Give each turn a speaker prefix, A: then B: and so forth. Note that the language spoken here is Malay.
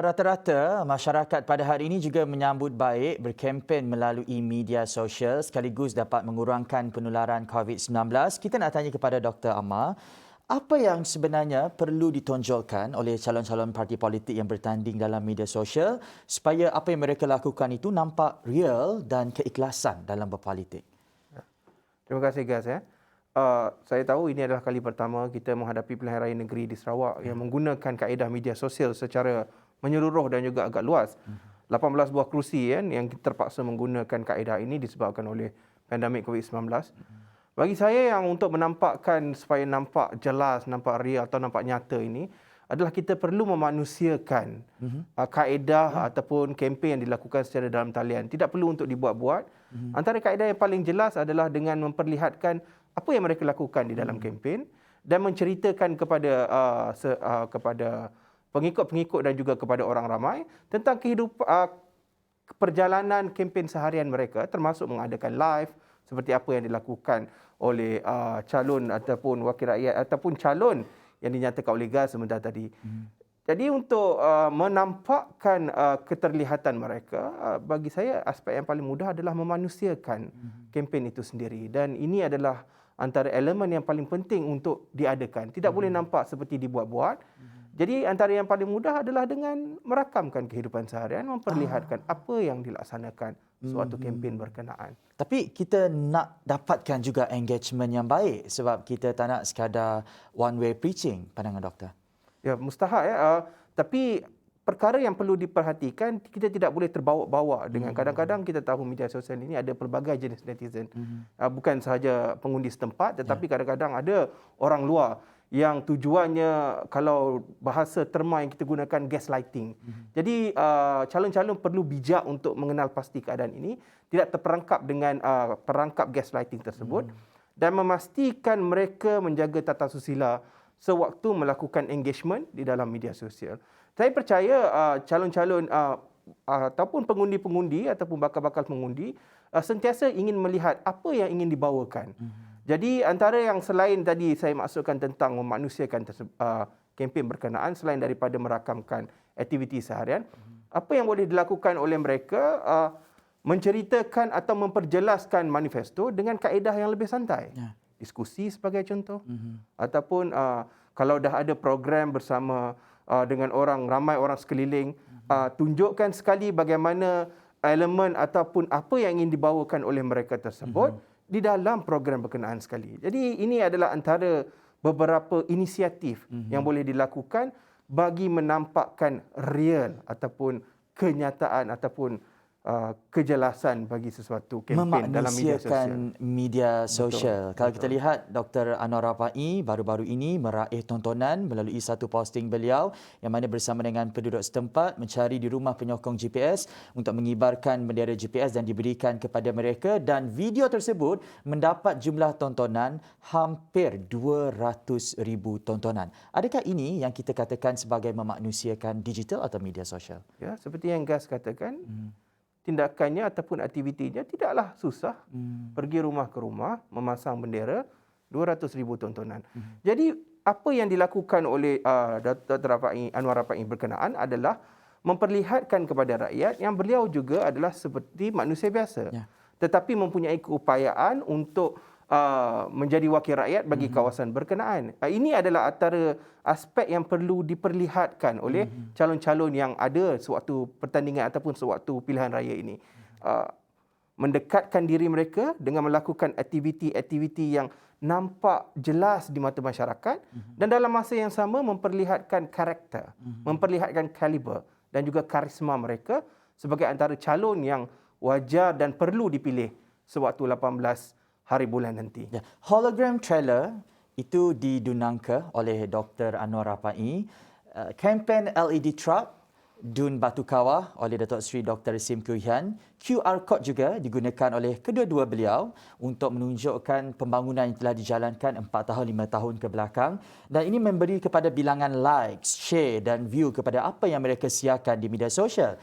A: Rata-rata masyarakat pada hari ini juga menyambut baik berkempen melalui media sosial sekaligus dapat mengurangkan penularan COVID-19. Kita nak tanya kepada Dr. Amar, apa yang sebenarnya perlu ditonjolkan oleh calon-calon parti politik yang bertanding dalam media sosial supaya apa yang mereka lakukan itu nampak real dan keikhlasan dalam berpolitik?
B: Terima kasih Gaz. Saya tahu ini adalah kali pertama kita menghadapi pilihan raya negeri di Sarawak yang menggunakan kaedah media sosial secara menyeluruh dan juga agak luas. 18 buah kerusi yang kita terpaksa menggunakan kaedah ini disebabkan oleh pandemik COVID-19. Bagi saya yang untuk menampakkan supaya nampak jelas, nampak real atau nampak nyata ini adalah kita perlu memanusiakan kaedah ataupun kempen yang dilakukan secara dalam talian. Tidak perlu untuk dibuat-buat. Antara kaedah yang paling jelas adalah dengan memperlihatkan apa yang mereka lakukan di dalam kempen dan menceritakan kepada pengikut-pengikut dan juga kepada orang ramai tentang kehidupan perjalanan kempen seharian mereka, termasuk mengadakan live seperti apa yang dilakukan oleh calon ataupun wakil rakyat ataupun calon yang dinyatakan oleh Gaz sebentar tadi. Jadi untuk menampakkan keterlihatan mereka, bagi saya aspek yang paling mudah adalah memanusiakan kempen itu sendiri. Dan ini adalah antara elemen yang paling penting untuk diadakan. Tidak boleh nampak seperti dibuat-buat. Jadi antara yang paling mudah adalah dengan merakamkan kehidupan seharian, memperlihatkan apa yang dilaksanakan suatu kempen berkenaan.
A: Tapi kita nak dapatkan juga engagement yang baik sebab kita tak nak sekadar one way preaching, pandangan doktor.
B: Ya, mustahak tapi perkara yang perlu diperhatikan, kita tidak boleh terbawa-bawa dengan kadang-kadang kita tahu media sosial ini ada pelbagai jenis netizen. Bukan sahaja pengundi setempat tetapi kadang-kadang ada orang luar yang tujuannya, kalau bahasa terma yang kita gunakan, gaslighting. Jadi calon-calon perlu bijak untuk mengenal pasti keadaan ini, tidak terperangkap dengan perangkap gaslighting tersebut dan memastikan mereka menjaga tata susila sewaktu melakukan engagement di dalam media sosial. Saya percaya calon-calon ataupun pengundi-pengundi ataupun bakal-bakal pengundi sentiasa ingin melihat apa yang ingin dibawakan. Jadi antara yang selain tadi saya maksudkan tentang memanusiakan kempen berkenaan, selain daripada merakamkan aktiviti seharian, apa yang boleh dilakukan oleh mereka menceritakan atau memperjelaskan manifesto dengan kaedah yang lebih santai. Diskusi sebagai contoh, ataupun kalau dah ada program bersama dengan ramai orang sekeliling, tunjukkan sekali bagaimana elemen ataupun apa yang ingin dibawakan oleh mereka tersebut di dalam program berkenaan sekali. Jadi ini adalah antara beberapa inisiatif yang boleh dilakukan bagi menampakkan real ataupun kenyataan ataupun kejelasan bagi sesuatu kempen dalam media sosial.
A: Media sosial.
B: Betul,
A: Kalau kita lihat Dr. Anwar Rapai baru-baru ini meraih tontonan melalui satu posting beliau yang mana bersama dengan penduduk setempat mencari di rumah penyokong GPS untuk mengibarkan bendera GPS dan diberikan kepada mereka, dan video tersebut mendapat jumlah tontonan hampir 200,000 tontonan. Adakah ini yang kita katakan sebagai memanusiakan digital atau media sosial?
B: Ya, seperti yang Gaz katakan, tindakannya ataupun aktivitinya tidaklah susah. Pergi rumah ke rumah, memasang bendera, 200,000 tontonan. Jadi apa yang dilakukan oleh Dr. Anwar Rapai berkenaan adalah memperlihatkan kepada rakyat yang beliau juga adalah seperti manusia biasa. Tetapi mempunyai keupayaan untuk menjadi wakil rakyat bagi kawasan berkenaan. Ini adalah antara aspek yang perlu diperlihatkan oleh calon-calon yang ada sewaktu pertandingan ataupun sewaktu pilihan raya ini. Mendekatkan diri mereka dengan melakukan aktiviti-aktiviti yang nampak jelas di mata masyarakat dan dalam masa yang sama memperlihatkan karakter, memperlihatkan kaliber dan juga karisma mereka sebagai antara calon yang wajar dan perlu dipilih sewaktu 18 hari bulan nanti.
A: Hologram trailer itu didunangka oleh Dr. Anwar Rapai. Kempen LED truck Dun Batu Kawah oleh Datuk Seri Dr. Sim Kyu Hian. QR code juga digunakan oleh kedua-dua beliau untuk menunjukkan pembangunan yang telah dijalankan 4 tahun, 5 tahun ke belakang. Dan ini memberi kepada bilangan likes, share dan view kepada apa yang mereka siarkan di media sosial.